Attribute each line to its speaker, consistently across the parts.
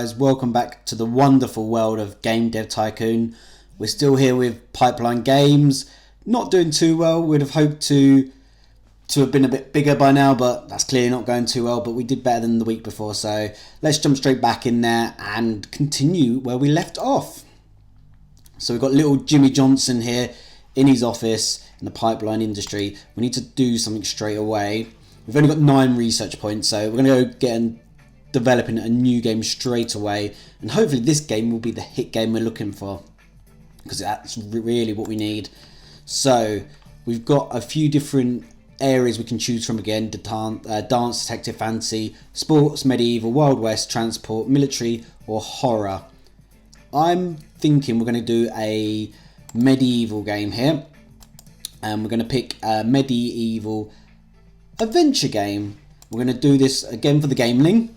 Speaker 1: guys, welcome back to the wonderful world of Game Dev Tycoon. We're still here with Pipeline Games, not doing too well. We'd have hoped to have been a bit bigger by now, but that's clearly not going too well, but we did better than the week before, so let's jump straight back in there and continue where we left off. So we've got little Jimmy Johnson here in his office in the pipeline industry. We need to do something straight away. We've only got 9 research points, so we're going to go get and developing a new game straight away, and hopefully this game will be the hit game we're looking for, because that's really what we need. So we've got a few different areas we can choose from again: dance, detective, fantasy, sports, medieval, Wild West, transport, military, or horror. I'm thinking we're going to do a medieval game here, and we're going to pick a medieval adventure game. We're going to do this again for the Gameling,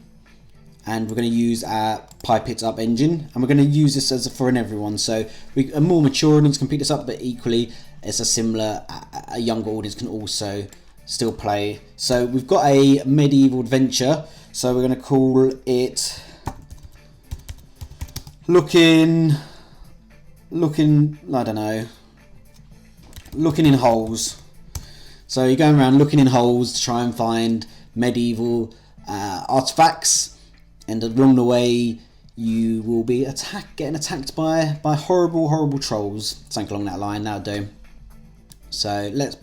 Speaker 1: and we're going to use our Pipe It Up engine, and we're going to use this as for everyone. So a more mature audience can pick this up, but equally it's a younger audience can also still play. So we've got a medieval adventure, so we're going to call it looking I don't know, looking in holes. So you're going around looking in holes to try and find medieval artifacts, and along the way you will be getting attacked by horrible trolls. Something along that line, that'll do. So let's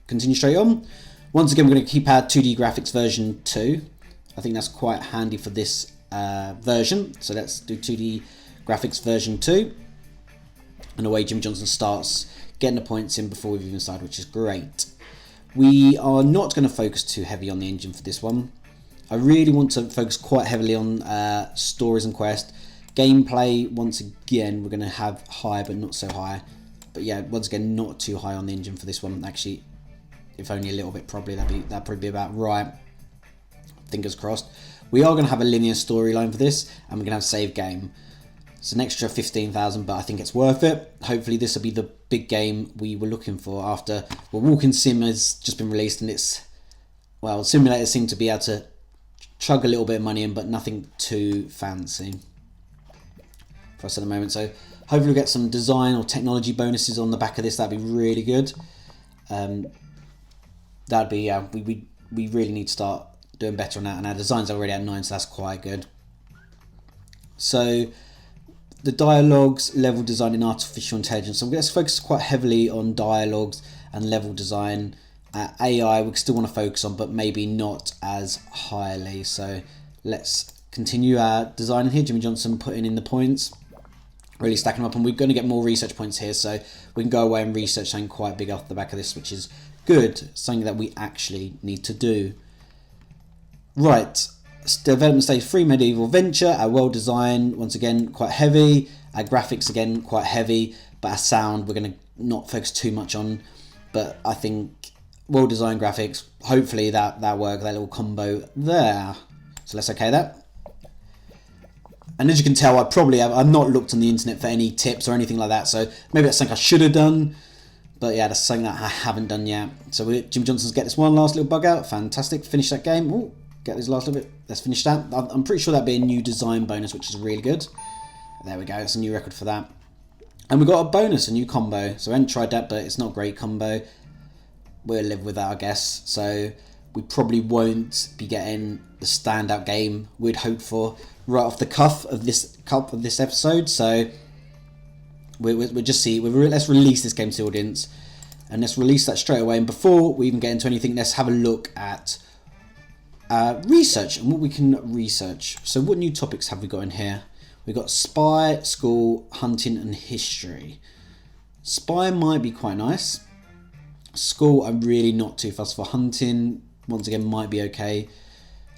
Speaker 1: continue straight on. Once again, we're going to keep our 2D graphics version 2. I think that's quite handy for this version. So let's do 2D graphics version 2. And away Jim Johnson starts getting the points in before we've even started, which is great. We are not going to focus too heavy on the engine for this one. I really want to focus quite heavily on stories and quest. Gameplay, once again, we're going to have high, but not so high. But yeah, once again, not too high on the engine for this one. Actually, if only a little bit, probably that'd probably be about right. Fingers crossed. We are going to have a linear storyline for this, and we're going to have a save game. It's an extra 15,000, but I think it's worth it. Hopefully this will be the big game we were looking for after. Well, Walking Sim has just been released, and simulators seem to be able to chug a little bit of money in, but nothing too fancy for us at the moment. So hopefully we'll get some design or technology bonuses on the back of this. That'd be really good. That'd be we really need to start doing better on that, and our design's already at 9, so that's quite good. So the dialogues, level design, and artificial intelligence. So let's focus quite heavily on dialogues and level design. AI we still want to focus on, but maybe not as highly. So let's continue our designing here. Jimmy Johnson putting in the points, really stacking them up, and we're going to get more research points here, so we can go away and research something quite big off the back of this, which is good, something that we actually need to do. Right, development stage 3, medieval adventure. Our world design, once again, quite heavy. Our graphics, again, quite heavy, but our sound we're going to not focus too much on, but I think world design, graphics, hopefully that work, that little combo there. So let's okay that. And as you can tell, I've not looked on the internet for any tips or anything like that, so maybe that's something I should have done, but yeah, that's something that I haven't done yet. So Jim Johnson's get this one last little bug out. Fantastic. Finish that game. Oh, get this last little bit. Let's finish that. I'm pretty sure that'd be a new design bonus, which is really good. There we go. That's a new record for that. And we got a bonus, a new combo. So I haven't tried that, but it's not a great combo. We'll live with that, I guess. So we probably won't be getting the standout game we'd hoped for right off the cuff of this episode. So we'll just see. Let's release this game to the audience, and let's release that straight away. And before we even get into anything, let's have a look at research and what we can research. So what new topics have we got in here? We've got spy, school, hunting, and history. Spy might be quite nice. School, I'm really not too fussed for. Hunting, once again, might be okay.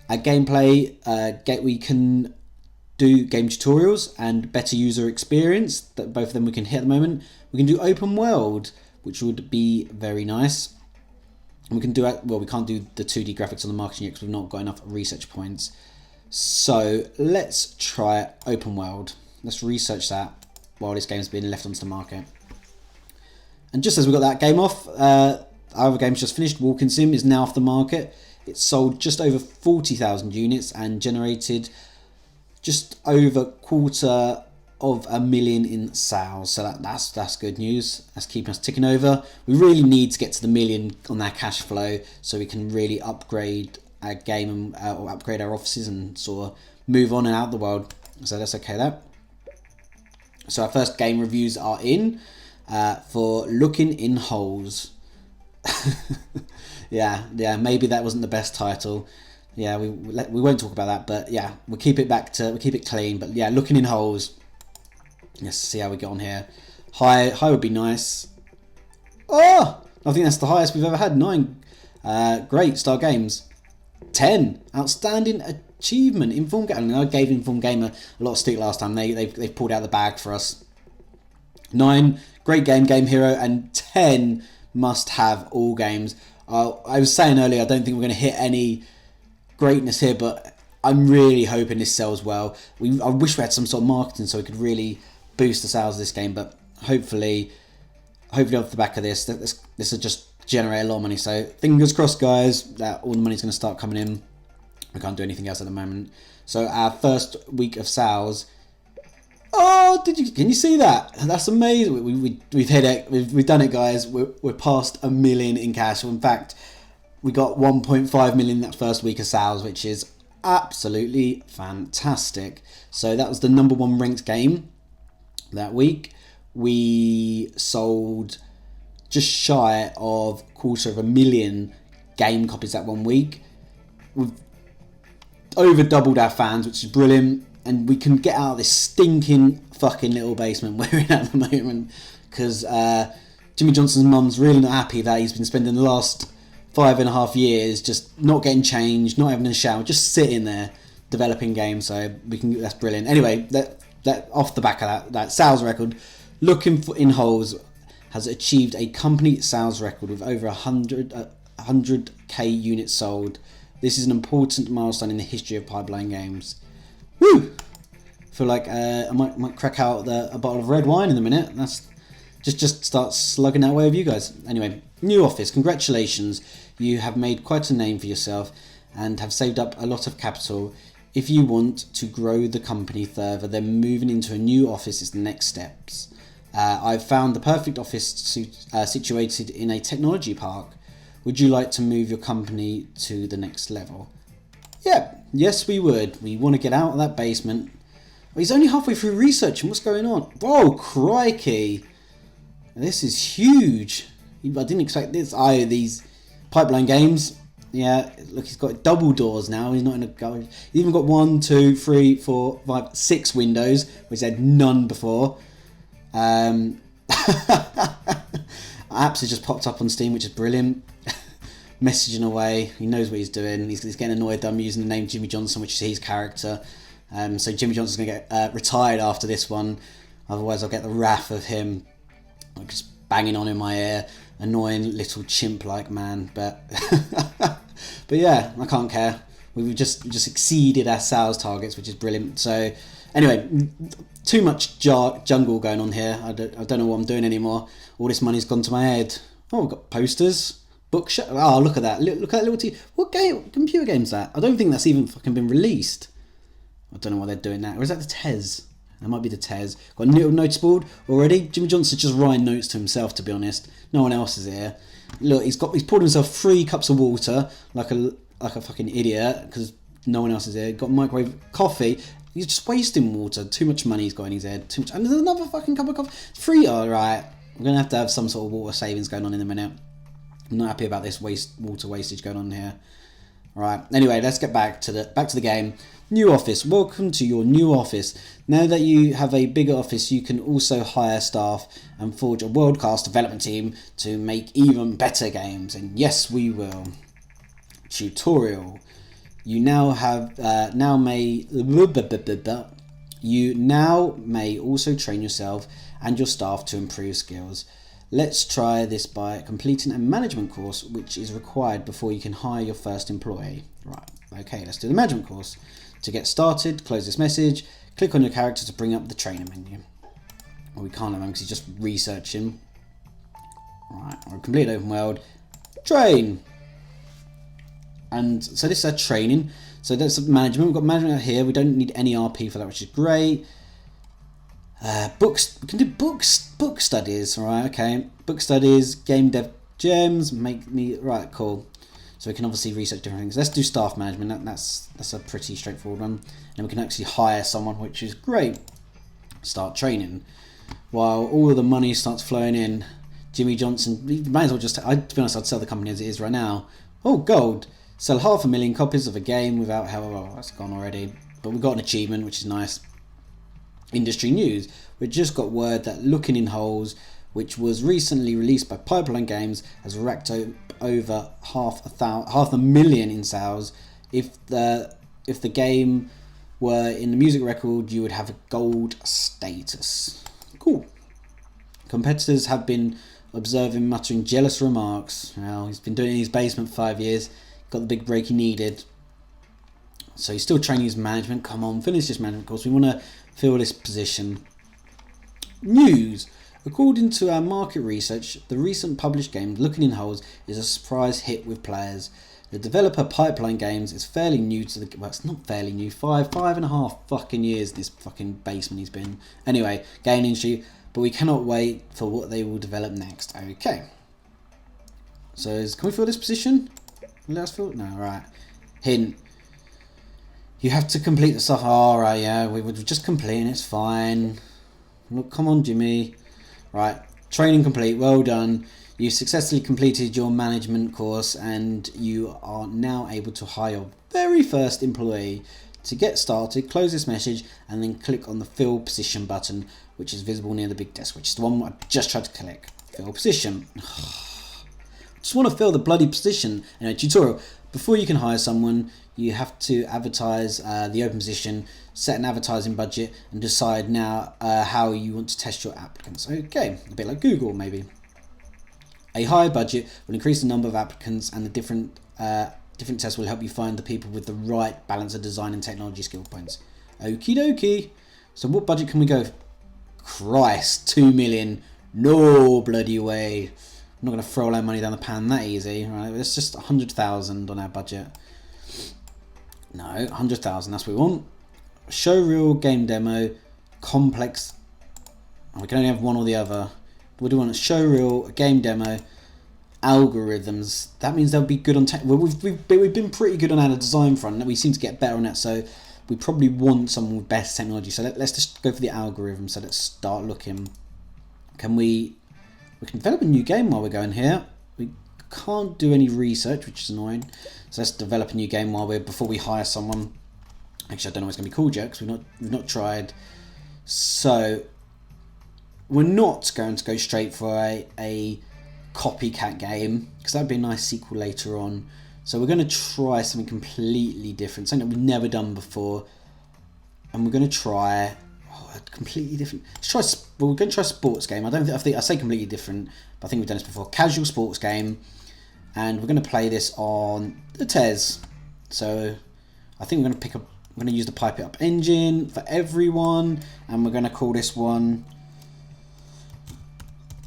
Speaker 1: Gameplay, we can do game tutorials and better user experience. That both of them we can hit at the moment. We can do open world, which would be very nice. And we can do we can't do the 2D graphics on the marketing yet because we've not got enough research points. So let's try open world. Let's research that while this game's being left onto the market. And just as we got that game off, our other game's just finished. Walking Sim is now off the market. It sold just over 40,000 units and generated just over $250,000 in sales, so that's good news. That's keeping us ticking over. We really need to get to the million on our cash flow so we can really upgrade our game and or upgrade our offices and sort of move on and out the world. So that's okay there. So our first game reviews are in for Looking in Holes. yeah, maybe that wasn't the best title. Yeah, we won't talk about that, but yeah, we'll keep it clean. But yeah, Looking in Holes. Let's see how we get on here. High would be nice. Oh, I think that's the highest we've ever had. 9. Great. Star Games. 10. Outstanding achievement. Informed Gamer. I gave Informed Gamer a lot of stick last time. They've pulled out the bag for us. 9. Great game. Game Hero. And 10. Must have all games. I was saying earlier, I don't think we're going to hit any greatness here, but I'm really hoping this sells well. I wish we had some sort of marketing so we could really boost the sales of this game, but hopefully off the back of this will just generate a lot of money. So fingers crossed, guys, that all the money's going to start coming in. We can't do anything else at the moment. So our first week of sales. Oh, can you see that? That's amazing. We've hit it. We've done it, guys. We're past $1 million in cash. In fact, we got 1.5 million that first week of sales, which is absolutely fantastic. So that was the #1 ranked game that week. We sold just shy of $250,000 game copies that 1 week. We've over doubled our fans, which is brilliant, and we can get out of this stinking fucking little basement we're in at the moment, because Jimmy Johnson's mum's really not happy that he's been spending the last 5.5 years just not getting changed, not having a shower, just sitting there developing games. So that's brilliant. Anyway, that off the back of that sales record, Looking in Holes has achieved a company sales record with over 100k units sold. This is an important milestone in the history of Pipeline Games. Woo! I feel like I might crack out a bottle of red wine in a minute. That's just start slugging that way with you guys. Anyway, new office. Congratulations. You have made quite a name for yourself and have saved up a lot of capital. If you want to grow the company further, then moving into a new office is the next steps. I've found the perfect office situated in a technology park. Would you like to move your company to the next level? Yeah, yes we would. We want to get out of that basement. Well, he's only halfway through researching. What's going on? Whoa, crikey. This is huge. I didn't expect this. These Pipeline Games. Yeah, look, he's got double doors now. He's not in a garage. He's even got 1, 2, 3, 4, 5, 6 windows, which had none before. Apps has just popped up on Steam, which is brilliant. Messaging away. He knows what he's doing. He's getting annoyed that I'm using the name Jimmy Johnson, which is his character. So Jimmy Johnson's going to get retired after this one. Otherwise, I'll get the wrath of him. Like just banging on in my ear. Annoying little chimp-like man. But but yeah, I can't care. We've just exceeded our sales targets, which is brilliant. So anyway, too much jungle going on here. I don't know what I'm doing anymore. All this money's gone to my head. Oh, we've got posters. Bookshelf. Oh, look at that. Look at that little TV. What computer game's that? I don't think that's even fucking been released. I don't know what they're doing now. Or is that the TES? That might be the TES. Got a little notice board already. Jimmy Johnson's just writing notes to himself, to be honest. No one else is here. Look, he's poured himself 3 cups of water like a fucking idiot because no one else is here. Got microwave coffee. He's just wasting water. Too much money he's got in his head. Too much. And there's another fucking cup of coffee. 3. All right. We're gonna have to have some sort of water savings going on in a minute. I'm not happy about this water wastage going on here. Right. Anyway, let's get back to the game. New office. Welcome to your new office. Now that you have a bigger office, you can also hire staff and forge a world-class development team to make even better games. And yes, we will. Tutorial. You now may also train yourself and your staff to improve skills. Let's try this by completing a management course, which is required before you can hire your first employee. Right, okay, let's do the management course. To get started, close this message, click on your character to bring up the trainer menu. Well, we can't have him because he's just researching. Right, or complete open world. Train! And so this is our training. So that's management. We've got management out here. We don't need any RP for that, which is great. Books. We can do books. Book studies. All right. Okay. Book studies. Game dev gems. Make me right. Cool. So we can obviously research different things. Let's do staff management. That's a pretty straightforward one. And we can actually hire someone, which is great. Start training. While all of the money starts flowing in, Jimmy Johnson, you might as well just, to be honest, I'd sell the company as it is right now. Oh, gold. Sell 500,000 copies of a game without, well, that's gone already. But we've got an achievement, which is nice. Industry news. We just got word that Looking in Holes, which was recently released by Pipeline Games, has racked over 500,000 in sales. If the game were in the music record, you would have a gold status. Cool. Competitors have been observing, muttering jealous remarks. Well, he's been doing it in his basement for 5 years. Got the big break he needed. So he's still training his management. Come on, finish this management course. We want to fill this position. News. According to our market research, the recent published game Looking in Holes is a surprise hit with players. The developer Pipeline Games is fairly new to the... Well, it's not fairly new. Five and a half fucking years this fucking basement he's been. Anyway, game industry, but we cannot wait for what they will develop next. Okay. So, can we fill this position? Let us fill... No, right. Hint. You have to complete the stuff. Alright, yeah, we would just complete and it's fine. Look, come on, Jimmy. Right, training complete, well done. You successfully completed your management course and you are now able to hire your very first employee. To get started, close this message and then click on the fill position button, which is visible near the big desk, which is the one I just tried to click. Fill position. Just want to fill the bloody position in a tutorial. Before you can hire someone, you have to advertise the open position, set an advertising budget, and decide now how you want to test your applicants. Okay, a bit like Google maybe. A higher budget will increase the number of applicants, and the different tests will help you find the people with the right balance of design and technology skill points. Okie dokie. So what budget can we go? Christ, 2 million. No bloody way. I'm not going to throw all our money down the pan that easy. Right, it's just 100,000 on our budget. No, 100,000, that's what we want. Show reel game demo, complex. Oh, we can only have one or the other. What do we want? Show reel, game demo, algorithms. That means they'll be good on tech. Well, we've been pretty good on our design front. We seem to get better on that, so we probably want someone with best technology. So let's just go for the algorithm. So let's start looking. Can we can develop a new game while we're going here. We can't do any research, which is annoying. So let's develop a new game before we hire someone. Actually, I don't know what it's going to be called yet because we've not tried. So we're not going to go straight for a copycat game because that'd be a nice sequel later on. So we're going to try something completely different, something that we've never done before, and we're going to try a completely different. We're going to try a sports game. I think I say completely different, but I think we've done this before. Casual sports game, and we're going to play this on the TES. So I think we're going to use the Pipe It Up engine for everyone, and we're going to call this one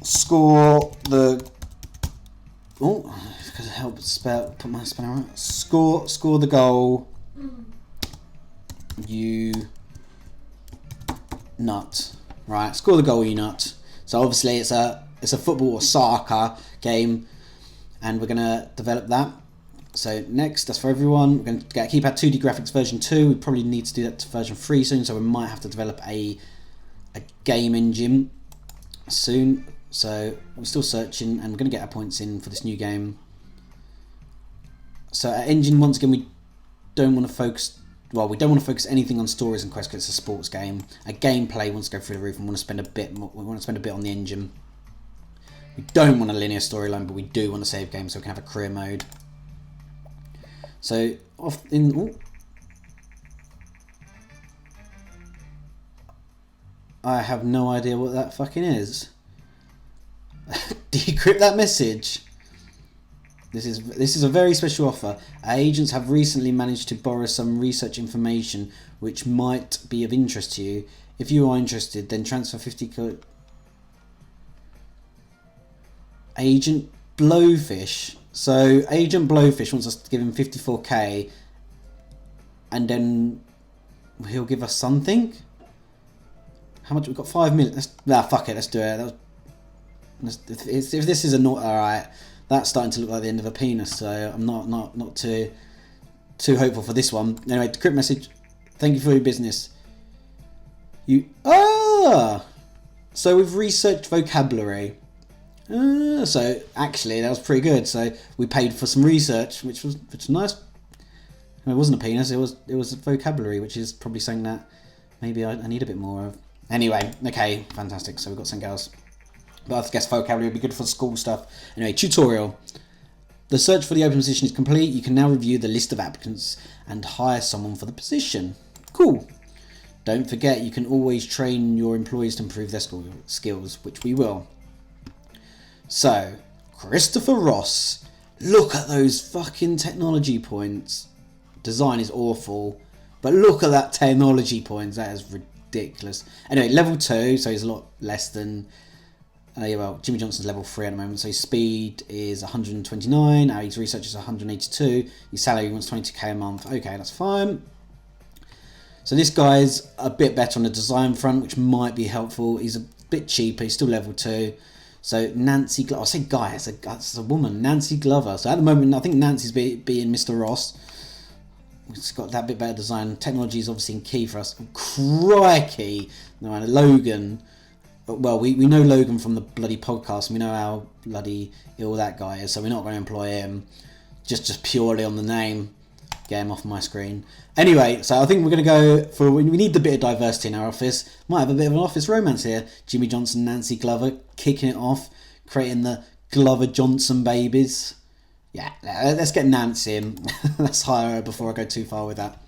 Speaker 1: Score the. Oh, because it helps put my spelling right. Score the goal. You nut. Right, score the goal, you nut. So obviously it's a football or soccer game, and we're gonna develop that. So next, that's for everyone. We're going to keep our 2D graphics version 2. We probably need to do that to version 3 soon, so we might have to develop a game engine soon. So we're still searching, and we're going to get our points in for this new game. So our engine, once again, we don't want to focus. Well, we don't want to focus anything on stories and quests because it's a sports game. A gameplay wants to go through the roof and want to spend a bit more. We want to spend a bit on the engine. We don't want a linear storyline, but we do want a save game so we can have a career mode. So I have no idea what that fucking is. Decrypt that message. This is a very special offer. Our agents have recently managed to borrow some research information which might be of interest to you. If you are interested, then transfer 50 code. Agent Blowfish. So Agent Blowfish wants us to give him 54k. and then he'll give us something. How much? We've got 5 million. Fuck it, let's do it. If this is a not alright, that's starting to look like the end of a penis. So I'm not too hopeful for this one. Anyway, decrypt message. Thank you for your business. So we've researched vocabulary. So actually, that was pretty good. So we paid for some research, which was nice. It wasn't a penis. It was vocabulary, which is probably something that maybe I need a bit more of. Anyway, okay, fantastic. So we've got something else. But I guess vocabulary would be good for school stuff. Anyway, tutorial. The search for the open position is complete. You can now review the list of applicants and hire someone for the position. Cool. Don't forget, you can always train your employees to improve their skills, which we will. So, Christopher Ross. Look at those fucking technology points. Design is awful, but look at that technology points. That is ridiculous. Anyway, level 2, so he's a lot less than... Jimmy Johnson's level 3 at the moment, so his speed is 129, his research is 182, his salary wants 22k a month. Okay, that's fine. So this guy's a bit better on the design front, which might be helpful. He's a bit cheaper, he's still level 2. So Nancy Glover, I say guy, it's a woman, Nancy Glover. So at the moment, I think Nancy's being Mr. Ross. It's got that bit better design. Technology is obviously key for us. Crikey! No, Logan. Well, we know Logan from the bloody podcast. We know how bloody ill that guy is, so we're not going to employ him. Just purely on the name. Get him off my screen. Anyway, so I think we're going to go for... We need the bit of diversity in our office. Might have a bit of an office romance here. Jimmy Johnson, Nancy Glover, kicking it off. Creating the Glover-Johnson babies. Yeah, let's get Nancy in. Let's hire her before I go too far with that.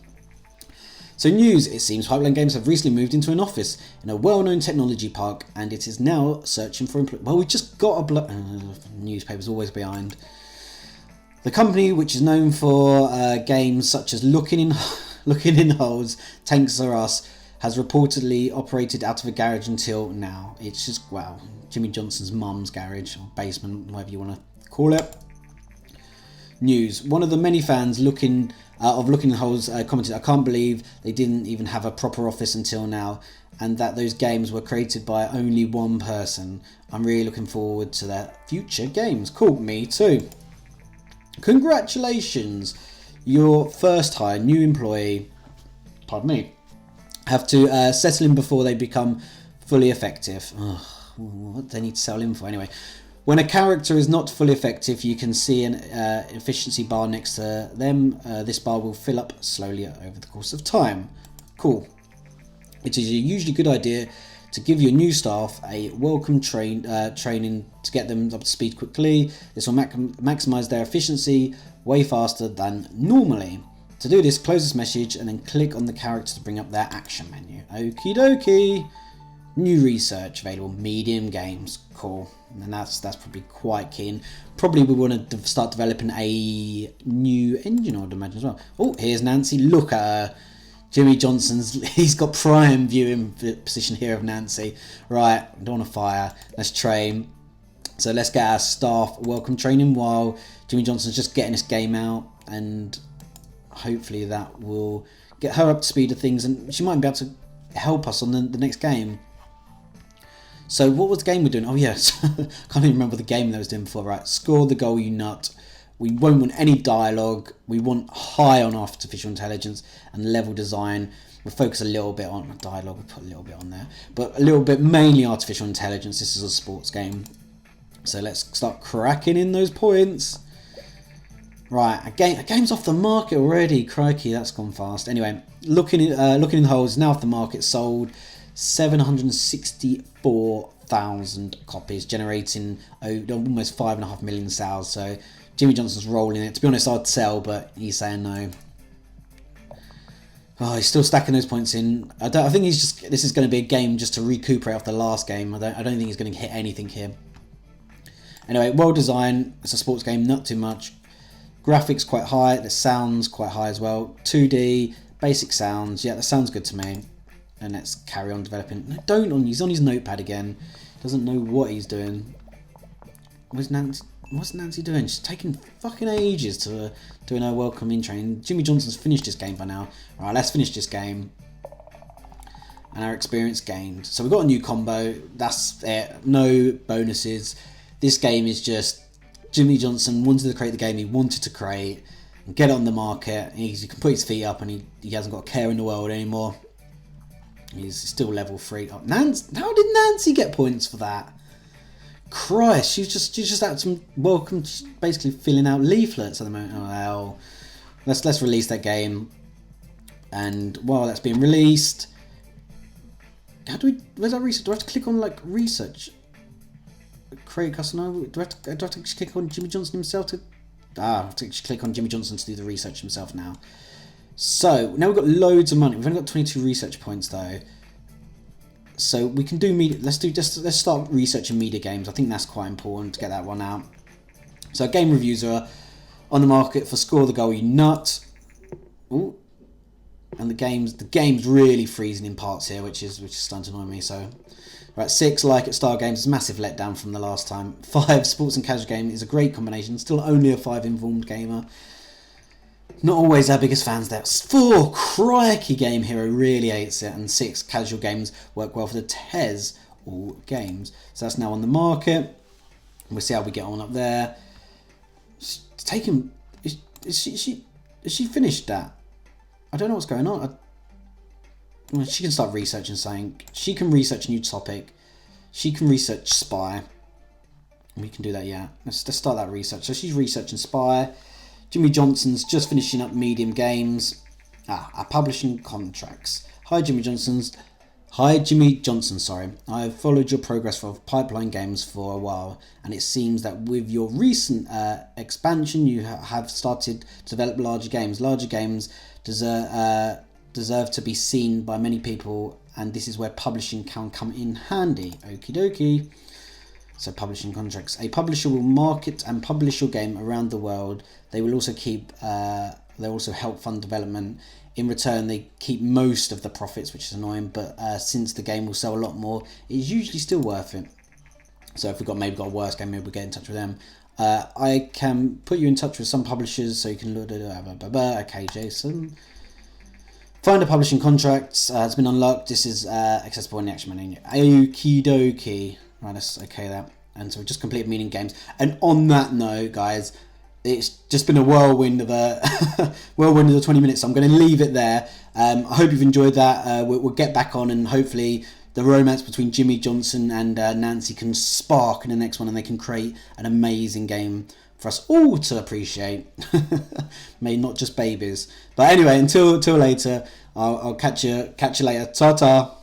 Speaker 1: So news, it seems Pipeline Games have recently moved into an office in a well-known technology park and it is now searching for employees. Well, we just got a newspaper's always behind. The company, which is known for games such as Looking in Holes, Tanks Are Us, has reportedly operated out of a garage until now. It's just, wow, Jimmy Johnson's mum's garage or basement, whatever you want to call it. News, one of the many fans Looking in Holes commented, I can't believe they didn't even have a proper office until now and that those games were created by only one person. I'm really looking forward to their future games. Cool, me too. Congratulations, your first hire, new employee, pardon me, have to settle in before they become fully effective. What do they need to settle in for anyway? When a character is not fully effective, you can see an efficiency bar next to them. This bar will fill up slowly over the course of time. Cool. It is a usually good idea to give your new staff a welcome training to get them up to speed quickly. This will maximise their efficiency way faster than normally. To do this, close this message and then click on the character to bring up their action menu. Okie dokie. New research available, medium games, cool, and that's probably quite keen. Probably we want to start developing a new engine, I would imagine as well. Oh, here's Nancy. Look at her. Jimmy Johnson's. He's got prime viewing position here of Nancy. Right, don't want to fire. Let's train. So let's get our staff welcome training while Jimmy Johnson's just getting this game out, and hopefully that will get her up to speed of things, and she might be able to help us on the next game. So what was the game we're doing? Oh yes, can't even remember the game that I was doing before. Right, score the goal, you nut. We won't want any dialogue. We want high on artificial intelligence and level design. We'll focus a little bit on dialogue. We'll put a little bit on there, but a little bit mainly artificial intelligence. This is a sports game, so let's start cracking in those points. Right, a game's off the market already. Crikey, that's gone fast. Anyway, looking in the holes, now off the market, sold 764,000 copies, generating almost 5.5 million sales. So Jimmy Johnson's rolling it. To be honest, I'd sell, but he's saying no. Oh, he's still stacking those points in. I think this is going to be a game just to recuperate off the last game. I don't think he's going to hit anything here. Anyway, well designed. It's a sports game, not too much. Graphics quite high. The sounds quite high as well. 2D, basic sounds. Yeah, that sounds good to me. And let's carry on developing. No, he's on his notepad again. Doesn't know what he's doing. What's Nancy doing? She's taking fucking ages to doing her welcoming train. Jimmy Johnson's finished this game by now. Alright, let's finish this game. And our experience gained. So we've got a new combo. That's it. No bonuses. This game is just Jimmy Johnson wanted to create the game he wanted to create and get it on the market. He can put his feet up and he hasn't got a care in the world anymore. He's still level 3. Oh, how did Nancy get points for that? Christ, she's just out some welcome, basically filling out leaflets at the moment. Oh well, let's release that game. And while that's being released, where's that research? Do I have to click on like research? Create customer. Do I have to click on Jimmy Johnson himself to? I have to click on Jimmy Johnson to do the research himself now. So now we've got loads of money. We've only got 22 research points though. So we can do media. Let's start researching media games. I think that's quite important to get that one out. So game reviews are on the market for Score the Goal, You Nut. Ooh. And the game's really freezing in parts here, which is starting to annoy me. So, right, 6 Like It Style Games is a massive letdown from the last time. 5 Sports and Casual Game is a great combination. Still only a 5 Informed Gamer. Not always our biggest fans there. 4 Crikey Game Hero really hates it, and 6 Casual Games work well for the TES all games. So that's now on the market. We'll see how we get on up there. It's taken. Is she finished that? I don't know what's going on. Well, she can start researching something. She can research a new topic. She can research Spy. We can do that, yeah. Let's start that research. So she's researching Spy. Jimmy Johnson's just finishing up medium games. Our publishing contracts. Hi Jimmy Johnson, sorry. I have followed your progress for Pipeline Games for a while, and it seems that with your recent expansion, you have started to develop larger games. Larger games deserve to be seen by many people, and this is where publishing can come in handy. Okie dokie. So publishing contracts. A publisher will market and publish your game around the world. They will also they also help fund development. In return, they keep most of the profits, which is annoying. But since the game will sell a lot more, it's usually still worth it. So if we've maybe got a worse game, maybe we'll get in touch with them. I can put you in touch with some publishers, so you can look at okay, Jason. Find a publishing contract. It's been unlocked. This is accessible in the action menu. Okie dokie. Right, let's okay that. And so we just completed meeting games. And on that note, guys, it's just been a whirlwind of the 20 minutes. So I'm going to leave it there. I hope you've enjoyed that. We'll get back on, and hopefully the romance between Jimmy Johnson and Nancy can spark in the next one, and they can create an amazing game for us all to appreciate. Maybe not just babies. But anyway, until later, I'll catch you later. Ta-ta.